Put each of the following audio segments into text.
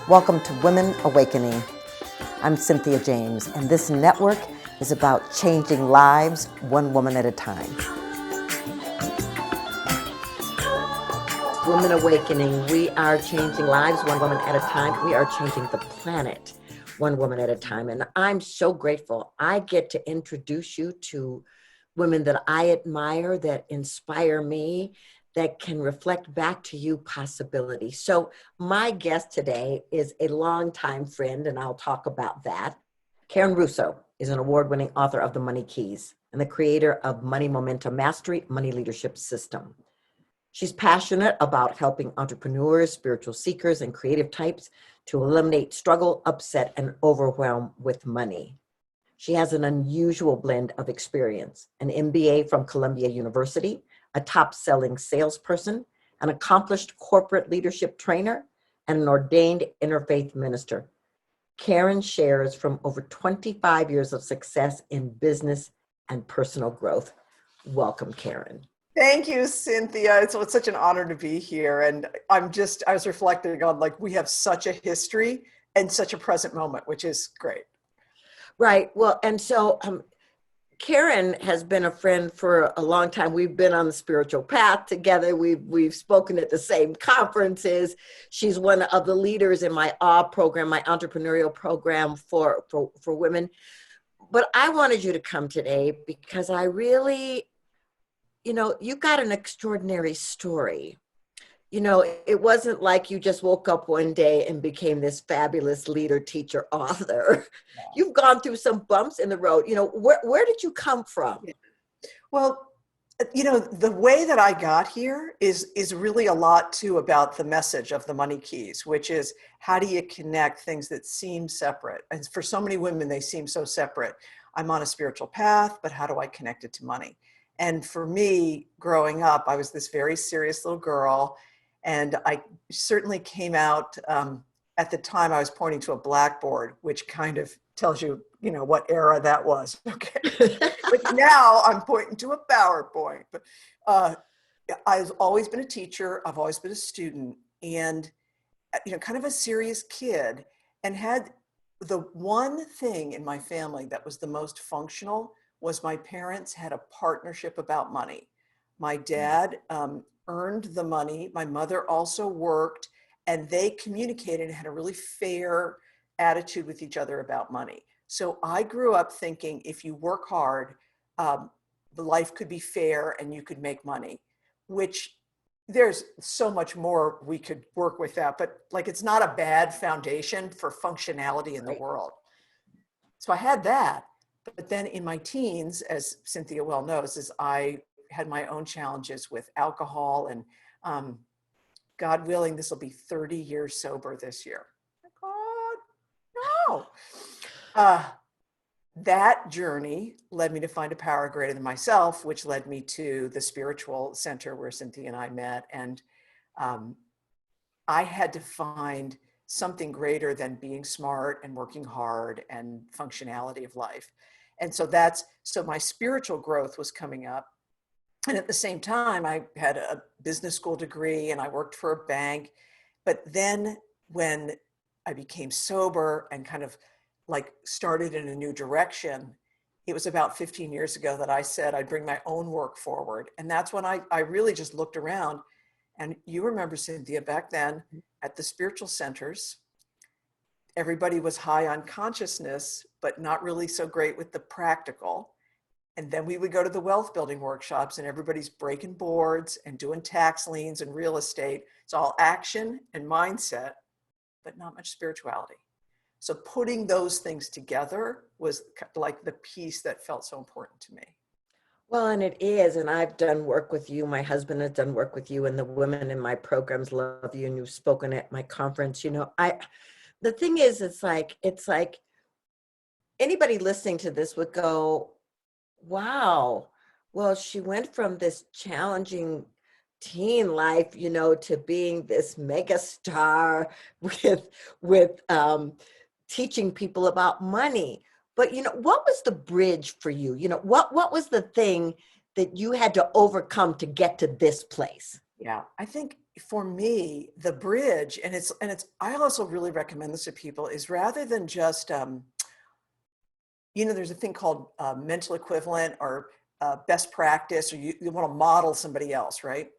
Welcome to Women Awakening. I'm Cynthia James, and this network is about changing lives one woman at a time. Women Awakening, we are changing lives one woman at a time. We are changing the planet one woman at a time. And I'm so grateful I get to introduce you to women that I admire, that inspire me, that can reflect back to you possibility. So my guest today is a longtime friend, and I'll talk about that. Karen Russo is an award-winning author of The Money Keys and the creator of Money Momentum Mastery Money Leadership System. She's passionate about helping entrepreneurs, spiritual seekers, and creative types to eliminate struggle, upset, and overwhelm with money. She has an unusual blend of experience, an MBA from Columbia University, a top-selling salesperson, an accomplished corporate leadership trainer, and an ordained interfaith minister. Karen shares from over 25 years of success in business and personal growth. Welcome, Karen. Thank you, Cynthia. It's such an honor to be here. And I was reflecting on, like, we have such a history and such a present moment, which is great. Right. Well, and so Karen has been a friend for a long time. We've been on the spiritual path together. We've spoken at the same conferences. She's one of the leaders in my AWE program, my entrepreneurial program for women. But I wanted you to come today because I really, you've got an extraordinary story. It wasn't like you just woke up one day and became this fabulous leader, teacher, author. Yeah. You've gone through some bumps in the road. Where did you come from? Yeah. Well, the way that I got here is really a lot too about the message of the Money Keys, which is, how do you connect things that seem separate? And for so many women, they seem so separate. I'm on a spiritual path, but how do I connect it to money? And for me, growing up, I was this very serious little girl. And I certainly came out, at the time I was pointing to a blackboard, which kind of tells you, what era that was. Okay. But now I'm pointing to a PowerPoint. But I've always been a teacher. I've always been a student, and, kind of a serious kid, and had the one thing in my family that was the most functional was my parents had a partnership about money. My dad, earned the money. My mother also worked, and they communicated and had a really fair attitude with each other about money. So I grew up thinking, if you work hard, life could be fair and you could make money, which there's so much more we could work with that, but it's not a bad foundation for functionality in the world. So I had that. But then in my teens, as Cynthia well knows, is I had my own challenges with alcohol, and God willing, this will be 30 years sober this year. God, no. That journey led me to find a power greater than myself, which led me to the spiritual center where Cynthia and I met. And I had to find something greater than being smart and working hard and functionality of life. And so my spiritual growth was coming up. And at the same time, I had a business school degree and I worked for a bank. But then when I became sober and kind of started in a new direction, it was about 15 years ago that I said I'd bring my own work forward. And that's when I really just looked around. And you remember, Cynthia, back then at the spiritual centers, everybody was high on consciousness, but not really so great with the practical. And then we would go to the wealth building workshops and everybody's breaking boards and doing tax liens and real estate. It's all action and mindset, but not much spirituality. So putting those things together was like the piece that felt so important to me. Well, and it is, and I've done work with you. My husband has done work with you, and the women in my programs love you, and you've spoken at my conference. The thing is, it's like anybody listening to this would go, wow, well, she went from this challenging teen life, to being this mega star with teaching people about money. But, what was the bridge for you? What was the thing that you had to overcome to get to this place? Yeah, I think for me, the bridge, I also really recommend this to people, is rather than just, there's a thing called mental equivalent or best practice, or you want to model somebody else, right?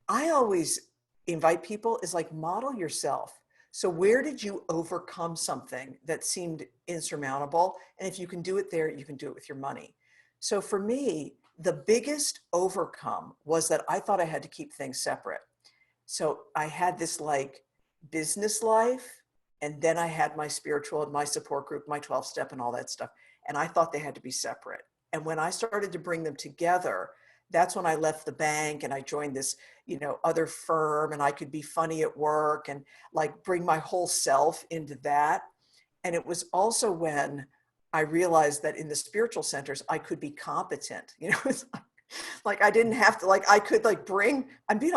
I always invite people is like model yourself. So where did you overcome something that seemed insurmountable? And if you can do it there, you can do it with your money. So for me, the biggest overcome was that I thought I had to keep things separate. So I had this like business life, and then I had my spiritual and my support group, my 12 step and all that stuff. And I thought they had to be separate. And when I started to bring them together, that's when I left the bank and I joined this, other firm, and I could be funny at work and like bring my whole self into that. And it was also when I realized that in the spiritual centers, I could be competent, it's like I didn't have to, like, I could like bring, I mean,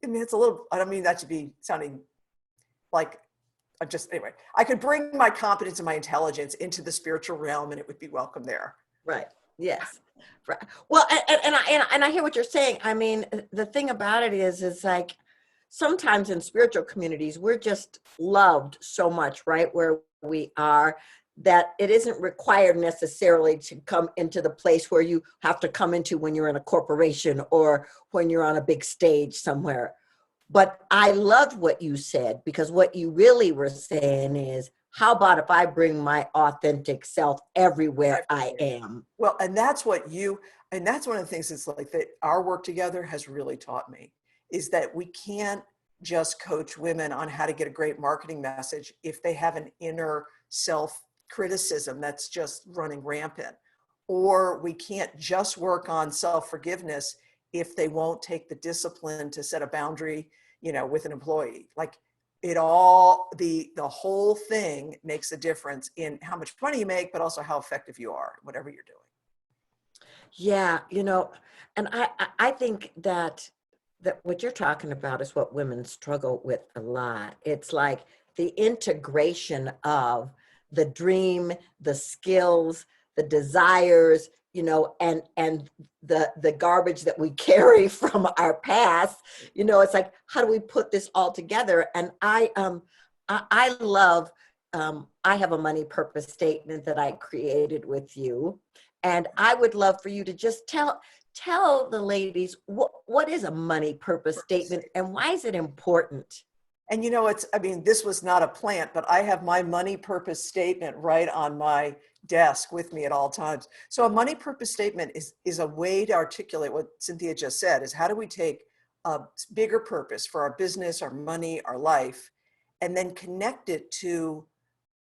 it's a little, I don't mean that to be sounding like anyway, I could bring my competence and my intelligence into the spiritual realm and it would be welcome there. Right. Yes. Right. Well, and I hear what you're saying. I mean, the thing about it is like sometimes in spiritual communities, we're just loved so much, right? Where we are, that it isn't required necessarily to come into the place where you have to come into when you're in a corporation or when you're on a big stage somewhere. But I loved what you said, because what you really were saying is, how about if I bring my authentic self everywhere I am? Well, and that's one of the things that's like that our work together has really taught me, is that we can't just coach women on how to get a great marketing message if they have an inner self criticism that's just running rampant. Or we can't just work on self forgiveness if they won't take the discipline to set a boundary, with an employee. Like the whole thing makes a difference in how much money you make, but also how effective you are, whatever you're doing. Yeah, and I think that what you're talking about is what women struggle with a lot. It's like the integration of the dream, the skills, the desires, and the garbage that we carry from our past. It's like, how do we put this all together? And I love, I have a money purpose statement that I created with you. And I would love for you to just tell the ladies what is a money purpose statement and why is it important? And this was not a plant, but I have my money purpose statement right on my desk with me at all times. So a money purpose statement is a way to articulate what Cynthia just said, is how do we take a bigger purpose for our business, our money, our life, and then connect it to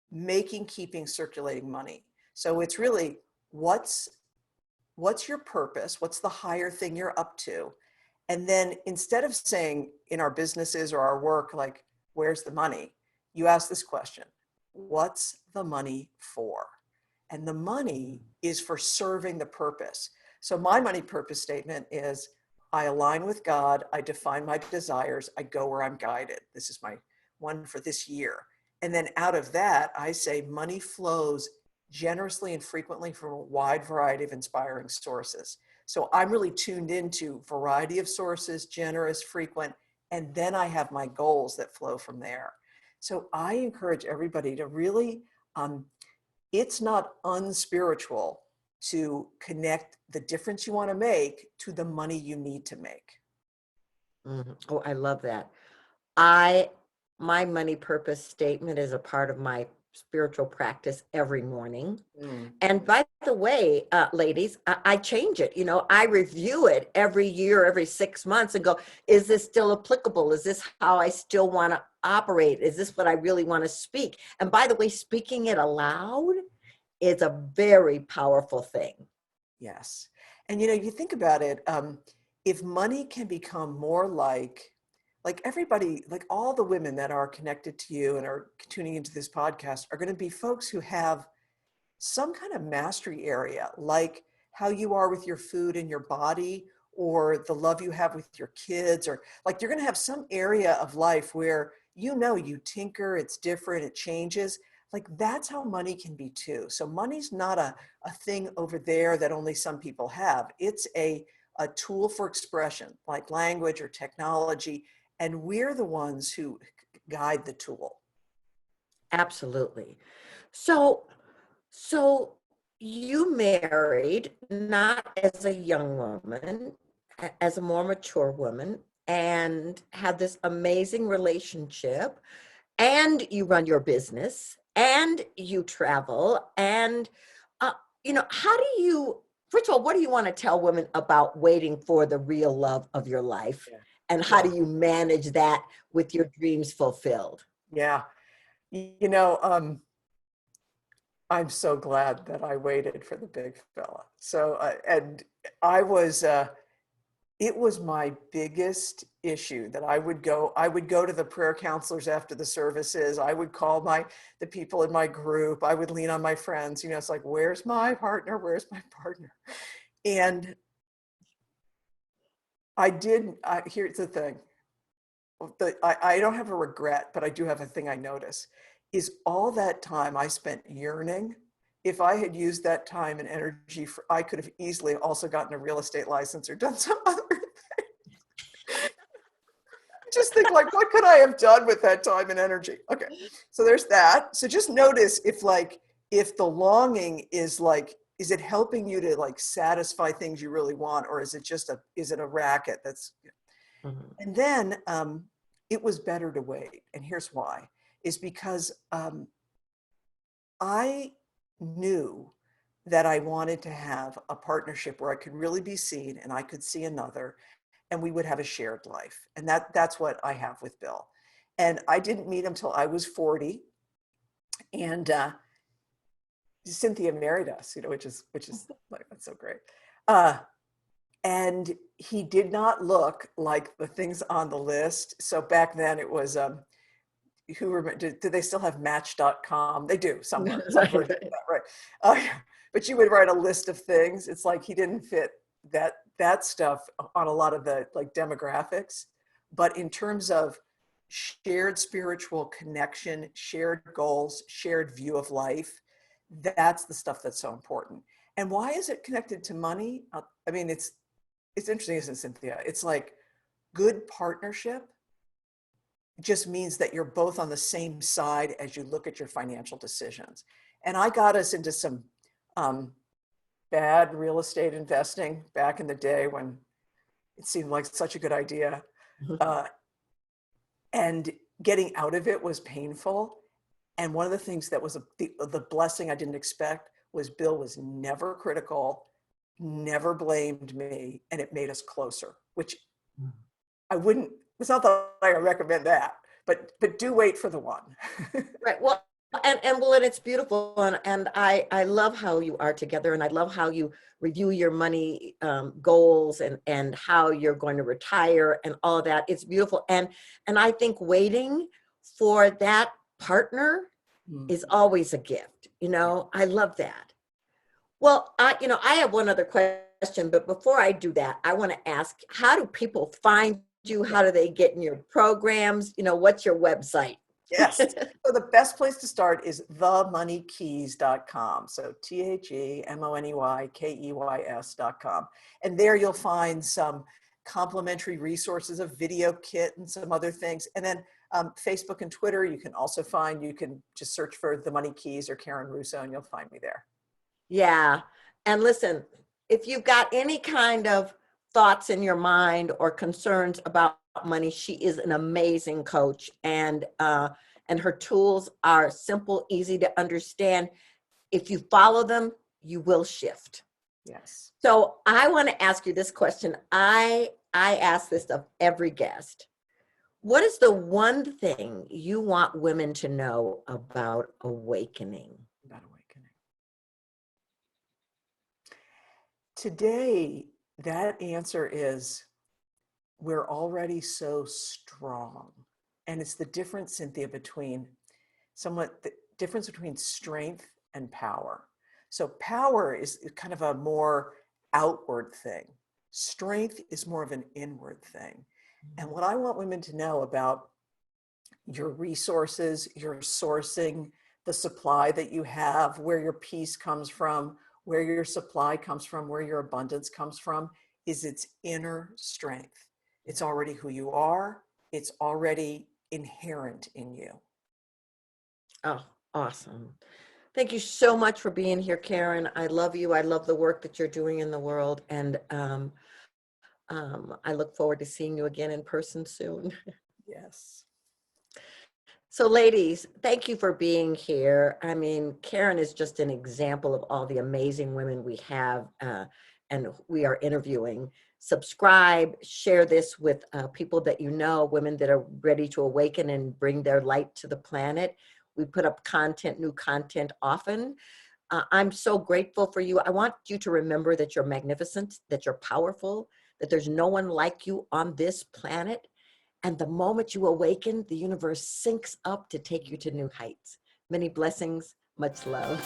making, keeping, circulating money. So it's really what's your purpose? What's the higher thing you're up to? And then instead of saying in our businesses or our work, like, where's the money? You ask this question, what's the money for? And the money is for serving the purpose. So my money purpose statement is, I align with God, I define my desires, I go where I'm guided. This is my one for this year. And then out of that, I say money flows generously and frequently from a wide variety of inspiring sources. So I'm really tuned into variety of sources, generous, frequent, and then I have my goals that flow from there. So I encourage everybody to really, it's not unspiritual to connect the difference you want to make to the money you need to make. Mhm. Oh, I love that. I My money purpose statement is a part of my spiritual practice every morning. Mm. And by the way, ladies, I change it. I review it every year, every 6 months, and go, is this still applicable? Is this how I still want to operate? Is this what I really want to speak? And by the way, speaking it aloud is a very powerful thing. Yes. And you think about it, if money can become more like everybody, like all the women that are connected to you and are tuning into this podcast are going to be folks who have some kind of mastery area, like how you are with your food and your body, or the love you have with your kids, or like you're going to have some area of life where you tinker, it's different, it changes. Like that's how money can be too. So money's not a thing over there that only some people have. It's a a tool for expression, like language or technology, and we're the ones who guide the tool. Absolutely. So, so you married not as a young woman, as a more mature woman, and had this amazing relationship, and you run your business, and you travel, and uh, how do you? First of all, what do you want to tell women about waiting for the real love of your life, Yeah. and how Yeah. do you manage that with your dreams fulfilled? Yeah. You know, I'm so glad that I waited for the big fella. So, and I was, it was my biggest issue that I would go to the prayer counselors after the services. I would call the people in my group. I would lean on my friends. It's like, where's my partner? Where's my partner? And here's the thing. I don't have a regret, but I do have a thing I notice is all that time I spent yearning. If I had used that time and energy I could have easily also gotten a real estate license or done some other. Just think like, what could I have done with that time and energy? Okay, so there's that. So just notice if the longing is like, is it helping you to like satisfy things you really want, or is it a racket that's? Mhm. And then it was better to wait. And here's why, is because I knew that I wanted to have a partnership where I could really be seen and I could see another and we would have a shared life. And that's what I have with Bill. And I didn't meet him till I was 40. And Cynthia married us, which is like, that's so great. Uh, and he did not look like the things on the list. So back then it was do they still have Match.com? They do somewhere, some Right, version of right. that, right? But you would write a list of things. It's like he didn't fit that stuff on a lot of the like demographics. But in terms of shared spiritual connection, shared goals, shared view of life, that's the stuff that's so important. And why is it connected to money? I mean, it's interesting, isn't it, Cynthia? It's like good partnership just means that you're both on the same side as you look at your financial decisions. And I got us into some um, bad real estate investing back in the day when it seemed like such a good idea. Uh, and getting out of it was painful. And one of the things that was the blessing I didn't expect was Bill was never critical, never blamed me, and it made us closer, which I wouldn't, it's not that I recommend that, but do wait for the one. Right. Well, and it's beautiful, and I love how you are together, and I love how you review your money goals, and how you're going to retire and all of that. It's beautiful, and I think waiting for that partner is always a gift. I love that. Well, I have one other question, but before I do that, I want to ask, how do people find you? How do they get in your programs? What's your website? Yes. So the best place to start is themoneykeys.com. So TheMoneyKeys.com. And there you'll find some complimentary resources, a video kit and some other things. And then Facebook and Twitter, you can just search for The Money Keys or Karen Russo and you'll find me there. Yeah. And listen, if you've got any kind of thoughts in your mind or concerns about money, she is an amazing coach, and her tools are simple, easy to understand. If you follow them, you will shift. Yes. So I want to ask you this question. I ask this of every guest. What is the one thing you want women to know about awakening? About awakening. Today, that answer is we're already so strong. And it's the difference, Cynthia, between the difference between strength and power. So power is kind of a more outward thing. Strength is more of an inward thing. And what I want women to know about your resources, your sourcing, the supply that you have, where your peace comes from, where your supply comes from, where your abundance comes from, is its inner strength. It's already who you are. It's already inherent in you. Oh, awesome. Thank you so much for being here, Karen. I love you. I love the work that you're doing in the world. And I look forward to seeing you again in person soon. Yes. So ladies, thank you for being here. I mean, Karen is just an example of all the amazing women we have and we are interviewing. Subscribe, share this with people that you know, women that are ready to awaken and bring their light to the planet. We put up content, new content often. I'm so grateful for you. I want you to remember that you're magnificent, that you're powerful, that there's no one like you on this planet. And the moment you awaken, the universe syncs up to take you to new heights. Many blessings, much love.